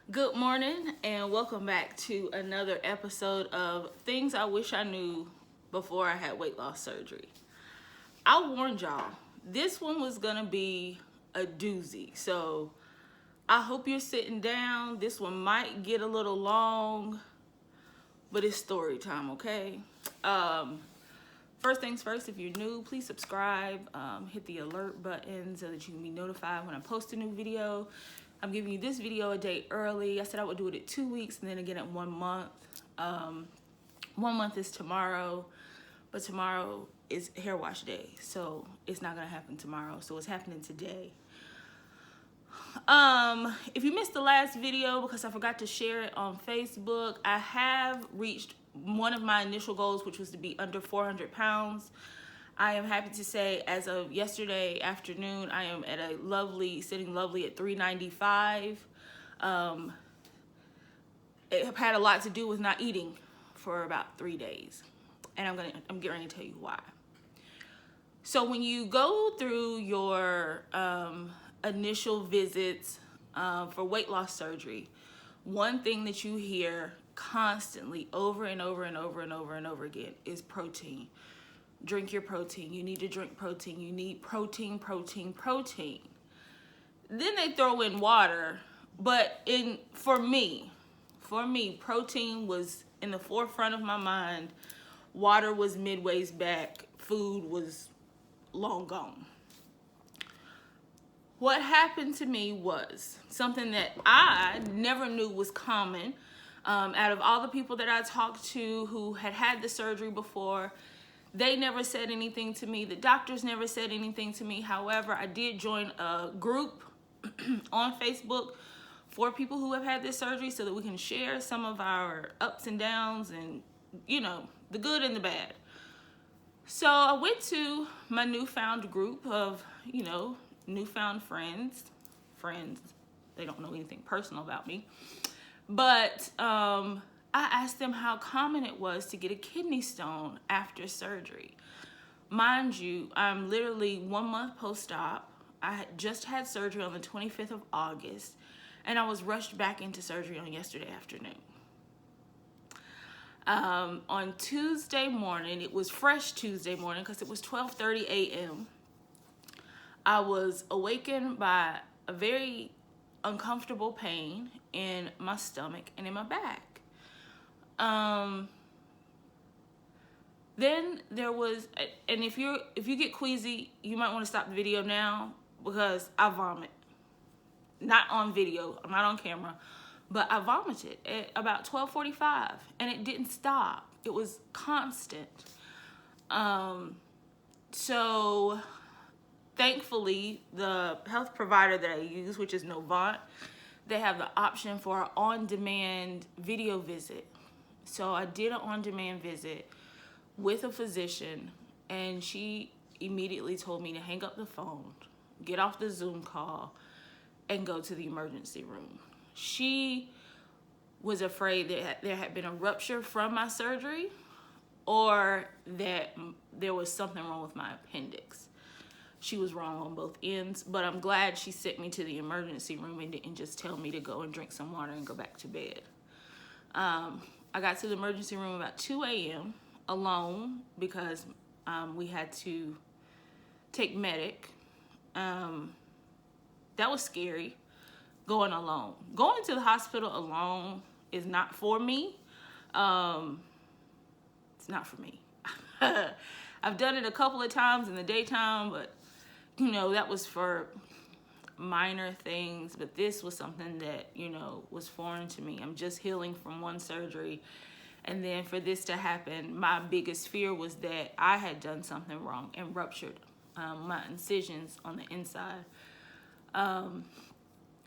Good morning and welcome back to another episode of Things I Wish I Knew Before I Had Weight Loss Surgery. I warned y'all, this one was gonna be a doozy. So I hope you're sitting down. This one might get a little long, but it's story time, okay? First things first, if you're new, please subscribe, hit the alert button so that you can be notified when I post a new video. I'm giving you this video a day early. I said I would do it at 2 weeks and then again at 1 month. 1 month is tomorrow, but tomorrow is hair wash day, so it's not gonna happen tomorrow. So it's happening today. If you missed the last video because I forgot to share it on Facebook, I have reached one of my initial goals, which was to be under 400 pounds. I am happy to say as of yesterday afternoon, I am at sitting lovely at 395. It had a lot to do with not eating for about 3 days. And I'm getting ready to tell you why. So when you go through your initial visits for weight loss surgery, one thing that you hear constantly over and over and over and over and over again is protein. Drink your protein. You need to drink protein. You need protein, protein, protein. Then they throw in water, but for me, protein was in the forefront of my mind. Water was midways back. Food was long gone. What happened to me was something that I never knew was common. Out of all the people that I talked to who had the surgery before, they never said anything to me. The doctors never said anything to me. However, I did join a group on Facebook for people who have had this surgery so that we can share some of our ups and downs and, the good and the bad. So I went to my newfound group of, newfound friends. They don't know anything personal about me. But I asked them how common it was to get a kidney stone after surgery. Mind you, I'm literally 1 month post-op. I had just had surgery on the 25th of August, and I was rushed back into surgery on yesterday afternoon. On Tuesday morning, it was fresh Tuesday morning because it was 12:30 a.m. I was awakened by a very uncomfortable pain in my stomach and in my back. Then there was, and if you get queasy, you might want to stop the video now because I vomit. Not on video, I'm not on camera, but I vomited at about 12:45 and it didn't stop. It was constant. So thankfully, the health provider that I use, which is Novant, they have the option for an on-demand video visit. So I did an on-demand visit with a physician, and she immediately told me to hang up the phone, get off the Zoom call, and go to the emergency room. She was afraid that there had been a rupture from my surgery or that there was something wrong with my appendix. She was wrong on both ends, but I'm glad she sent me to the emergency room and didn't just tell me to go and drink some water and go back to bed. I got to the emergency room about 2 a.m. alone because we had to take medic. That was scary, going alone. Going to the hospital alone is not for me. It's not for me. I've done it a couple of times in the daytime, but that was for minor things, but this was something that, was foreign to me. I'm just healing from one surgery. And then for this to happen, my biggest fear was that I had done something wrong and ruptured my incisions on the inside. While,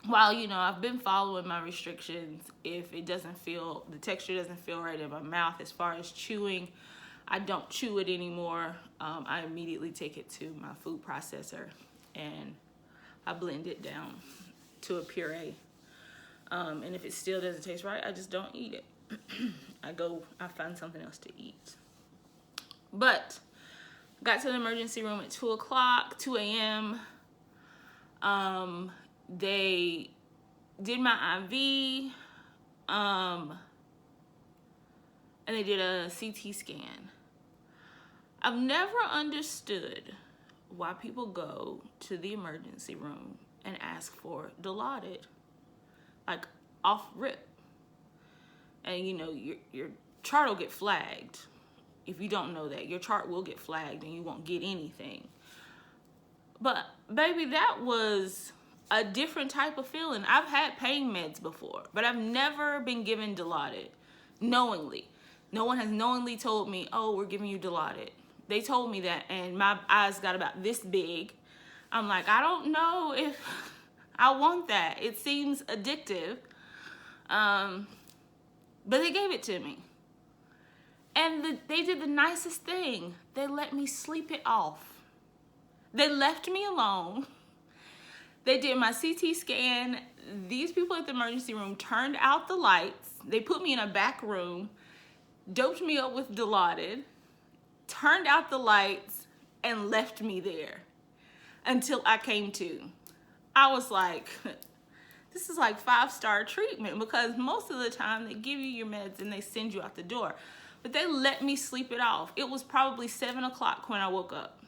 I've been following my restrictions, if the texture doesn't feel right in my mouth as far as chewing, I don't chew it anymore. I immediately take it to my food processor and I blend it down to a puree. And if it still doesn't taste right, I just don't eat it. I find something else to eat. But got to the emergency room at 2 a.m. They did my IV, and they did a CT scan. I've never understood why people go to the emergency room and ask for Dilaudid, like off rip. And you know, your chart will get flagged. If you don't know that, your chart will get flagged and you won't get anything. But baby, that was a different type of feeling. I've had pain meds before, but I've never been given Dilaudid knowingly. No one has knowingly told me, oh, we're giving you Dilaudid. They told me that, and my eyes got about this big. I'm like, I don't know if I want that. It seems addictive. But they gave it to me. And they did the nicest thing. They let me sleep it off. They left me alone. They did my CT scan. These people at the emergency room turned out the lights. They put me in a back room, doped me up with Dilaudid, turned out the lights, and left me there until I came to. I was like, this is like 5-star treatment, because most of the time they give you your meds and they send you out the door. But they let me sleep it off. It was probably 7 o'clock when I woke up.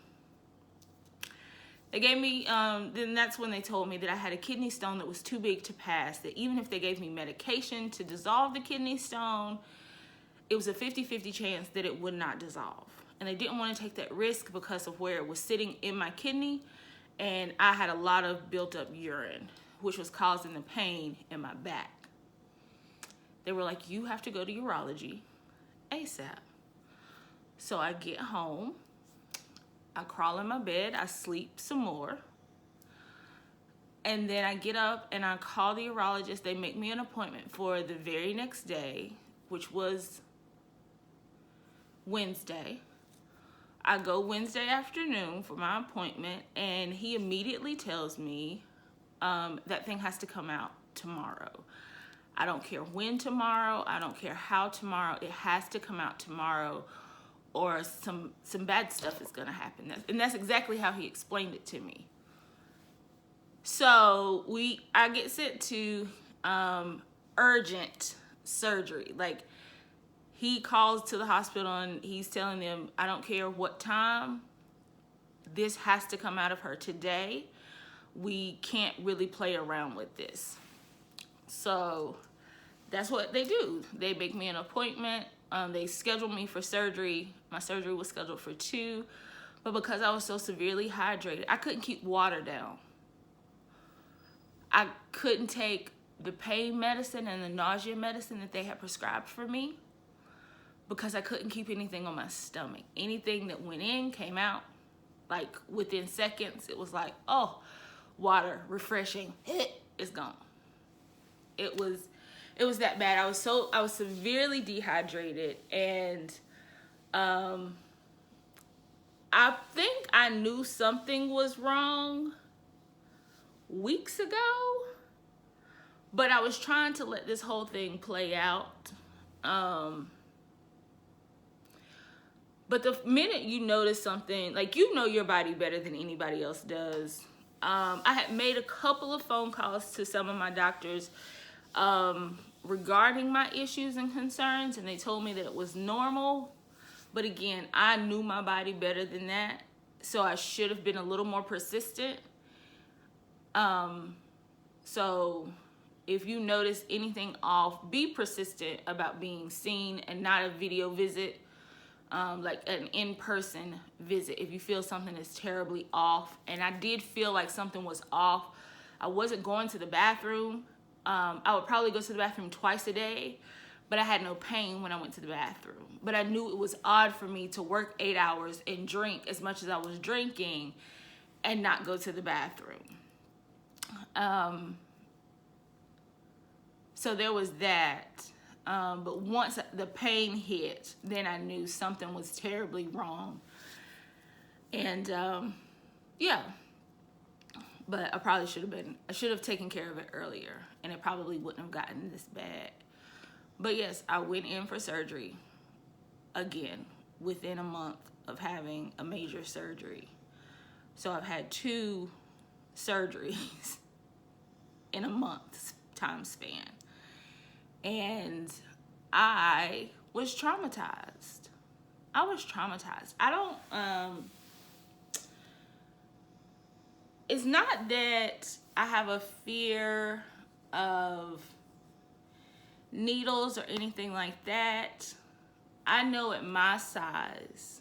They gave me, then that's when they told me that I had a kidney stone that was too big to pass, that even if they gave me medication to dissolve the kidney stone, it was a 50-50 chance that it would not dissolve. And they didn't want to take that risk because of where it was sitting in my kidney, and I had a lot of built up urine, which was causing the pain in my back. They were like, you have to go to urology ASAP. So I get home, I crawl in my bed, I sleep some more, and then I get up and I call the urologist. They make me an appointment for the very next day, which was Wednesday. I go Wednesday afternoon for my appointment, and he immediately tells me that thing has to come out tomorrow. I don't care when tomorrow, I don't care how tomorrow, it has to come out tomorrow, or some bad stuff is gonna happen. And that's exactly how he explained it to me. So I get sent to urgent surgery. Like, he calls to the hospital and he's telling them, I don't care what time, this has to come out of her today. We can't really play around with this. So that's what they do. They make me an appointment. They scheduled me for surgery. My surgery was scheduled for 2, but because I was so severely hydrated, I couldn't keep water down. I couldn't take the pain medicine and the nausea medicine that they had prescribed for me because I couldn't keep anything on my stomach. Anything that went in came out like within seconds. It was like, oh, water, refreshing, it's gone. It was that bad. I was severely dehydrated, and I think I knew something was wrong weeks ago, but I was trying to let this whole thing play out. But the minute you notice something, like, you know your body better than anybody else does. I had made a couple of phone calls to some of my doctors regarding my issues and concerns, and they told me that it was normal. But again, I knew my body better than that, so I should have been a little more persistent. So if you notice anything off, be persistent about being seen and not a video visit, like an in-person visit. If you feel something is terribly off, and I did feel like something was off, I wasn't going to the bathroom. I would probably go to the bathroom twice a day, but I had no pain when I went to the bathroom. But I knew it was odd for me to work 8 hours and drink as much as I was drinking and not go to the bathroom. So there was that. But once the pain hit, then I knew something was terribly wrong. And yeah, but I should have taken care of it earlier, and it probably wouldn't have gotten this bad. But yes, I went in for surgery again within a month of having a major surgery. So I've had 2 surgeries in a month time span. And I was traumatized. I don't, it's not that I have a fear of needles or anything like that. I know at my size,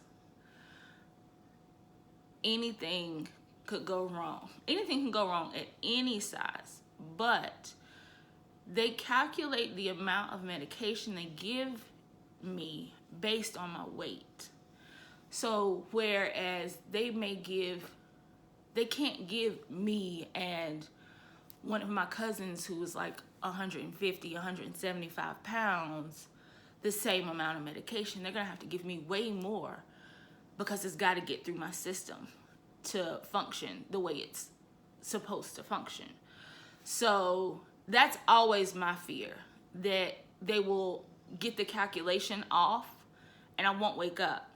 anything could go wrong. Anything can go wrong at any size, but they calculate the amount of medication they give me based on my weight. So whereas they can't give me and one of my cousins who was like 150, 175 pounds the same amount of medication. They're gonna have to give me way more because it's got to get through my system to function the way it's supposed to function. So that's always my fear, that they will get the calculation off and I won't wake up.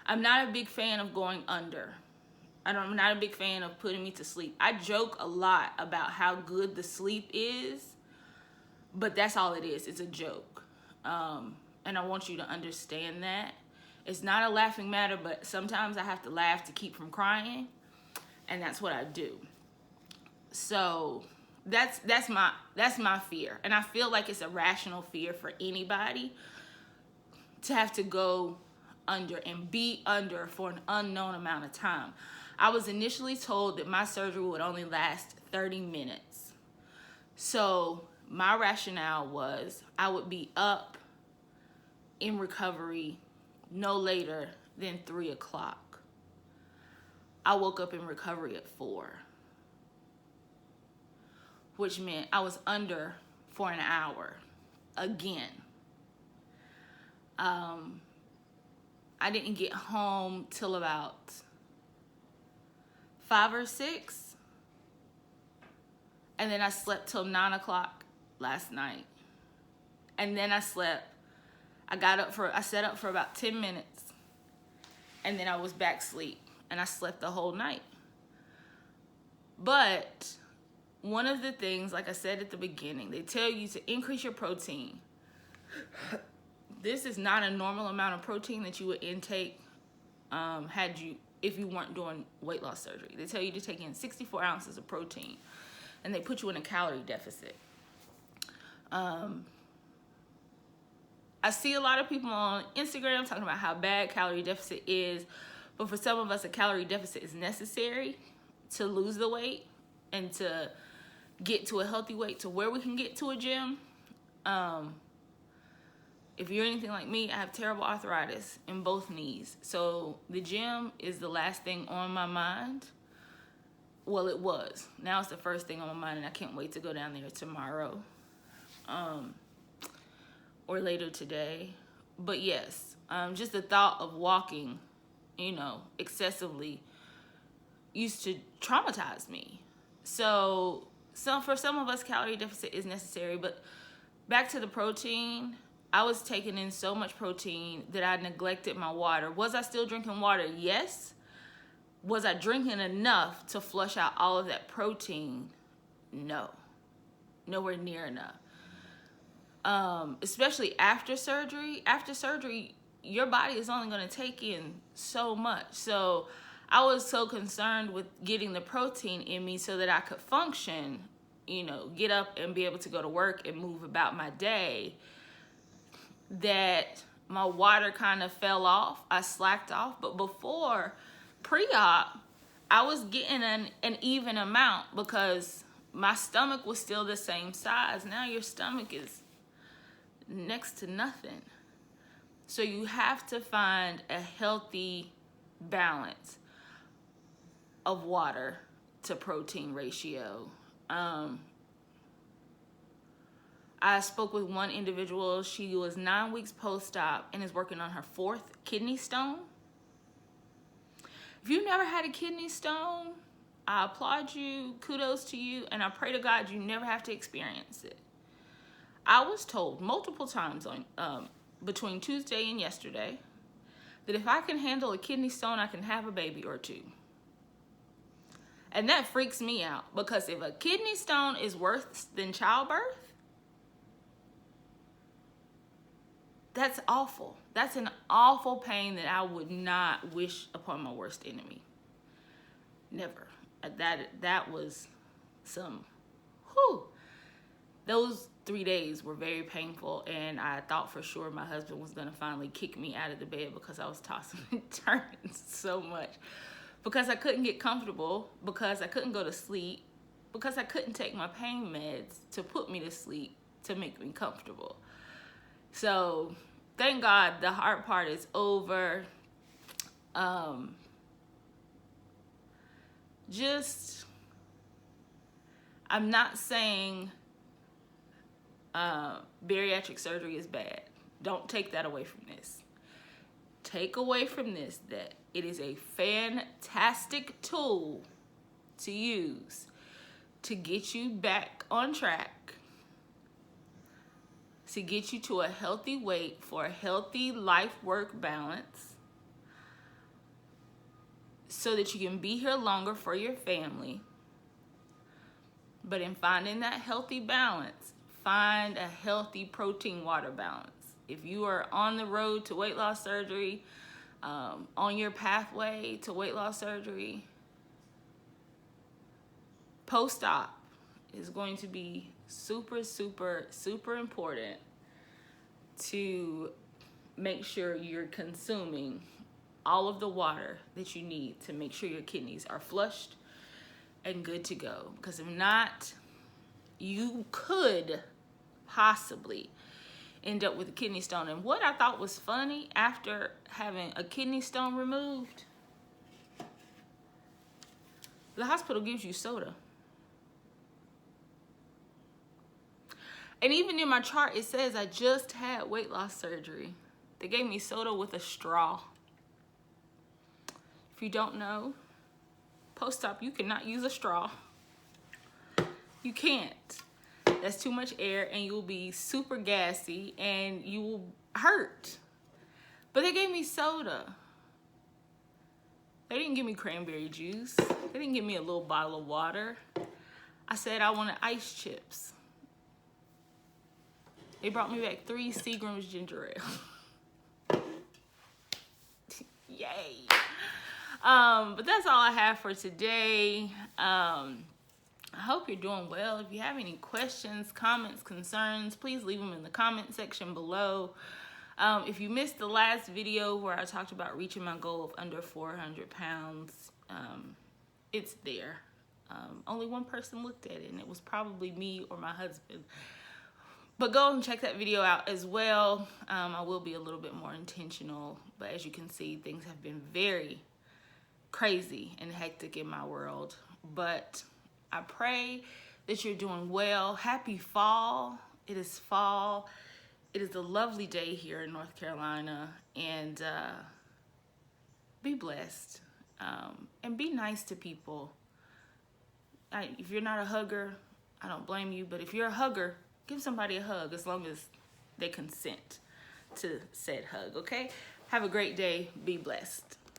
I'm not a big fan of going under. I'm not a big fan of putting me to sleep. I joke a lot about how good the sleep is, but that's all it is. It's a joke. And I want you to understand that. It's not a laughing matter, but sometimes I have to laugh to keep from crying, and that's what I do. So that's my fear, and I feel like it's a rational fear for anybody to have to go under and be under for an unknown amount of time. I was initially told that my surgery would only last 30 minutes. So my rationale was I would be up in recovery no later than 3 o'clock. I woke up in recovery at 4, which meant I was under for an hour again. I didn't get home till about 5 or 6, and then I slept till 9 o'clock last night, and then I slept. I sat up for about 10 minutes, and then I was back asleep, and I slept the whole night. But one of the things, like I said at the beginning, they tell you to increase your protein. This is not a normal amount of protein that you would intake if you weren't doing weight loss surgery. They tell you to take in 64 ounces of protein, and they put you in a calorie deficit. I see a lot of people on Instagram talking about how bad calorie deficit is, but for some of us, a calorie deficit is necessary to lose the weight and to get to a healthy weight to where we can get to a gym. If you're anything like me, I have terrible arthritis in both knees. So the gym is the last thing on my mind. Well, it was. Now it's the first thing on my mind, and I can't wait to go down there tomorrow. Or later today. But yes, just the thought of walking, excessively used to traumatize me. So for some of us, calorie deficit is necessary. But back to the protein, I was taking in so much protein that I neglected my water. Was I still drinking water? Yes. Was I drinking enough to flush out all of that protein? No. Nowhere near enough. Especially after surgery. After surgery, your body is only going to take in so much. So I was so concerned with getting the protein in me so that I could function, get up and be able to go to work and move about my day, that my water kind of fell off. I slacked off. But before pre-op, I was getting an even amount because my stomach was still the same size. Now your stomach is next to nothing. So you have to find a healthy balance of water to protein ratio. I spoke with one individual. She was 9 weeks post-op and is working on her 4th kidney stone. If you've never had a kidney stone, I applaud you, kudos to you, and I pray to God you never have to experience it. I was told multiple times between Tuesday and yesterday that if I can handle a kidney stone, I can have a baby or 2. And that freaks me out, because if a kidney stone is worse than childbirth, that's awful. That's an awful pain that I would not wish upon my worst enemy. Never. That was some, whew. Those 3 days were very painful, and I thought for sure my husband was gonna finally kick me out of the bed because I was tossing and turning so much. Because I couldn't get comfortable, because I couldn't go to sleep, because I couldn't take my pain meds to put me to sleep to make me comfortable. So thank God the hard part is over. I'm not saying bariatric surgery is bad. Don't take that away from this. Take away from this that it is a fantastic tool to use to get you back on track, to get you to a healthy weight for a healthy life-work balance, so that you can be here longer for your family. But in finding that healthy balance, find a healthy protein water balance. If you are on the road to weight loss surgery, on your pathway to weight loss surgery, post-op is going to be super, super, super important to make sure you're consuming all of the water that you need to make sure your kidneys are flushed and good to go. Because if not, you could possibly end up with a kidney stone. And what I thought was funny, after having a kidney stone removed, the hospital gives you soda. And even in my chart, it says I just had weight loss surgery. They gave me soda with a straw. If you don't know, post-op, you cannot use a straw. You can't. That's too much air, and you'll be super gassy and you will hurt. But they gave me soda. They didn't give me cranberry juice. They didn't give me a little bottle of water. I said I wanted ice chips. They brought me back 3 Seagram's ginger ale. Yay. But that's all I have for today. I hope you're doing well. If you have any questions, comments, concerns, please leave them in the comment section below. If you missed the last video where I talked about reaching my goal of under 400 pounds, it's there. Only one person looked at it, and it was probably me or my husband. But go and check that video out as well. I will be a little bit more intentional, but as you can see, things have been very crazy and hectic in my world. But I pray that you're doing well. Happy fall. It is fall. It is a lovely day here in North Carolina, and be blessed, and be nice to people. If you're not a hugger, I don't blame you, but if you're a hugger, give somebody a hug as long as they consent to said hug, okay? Have a great day. Be blessed.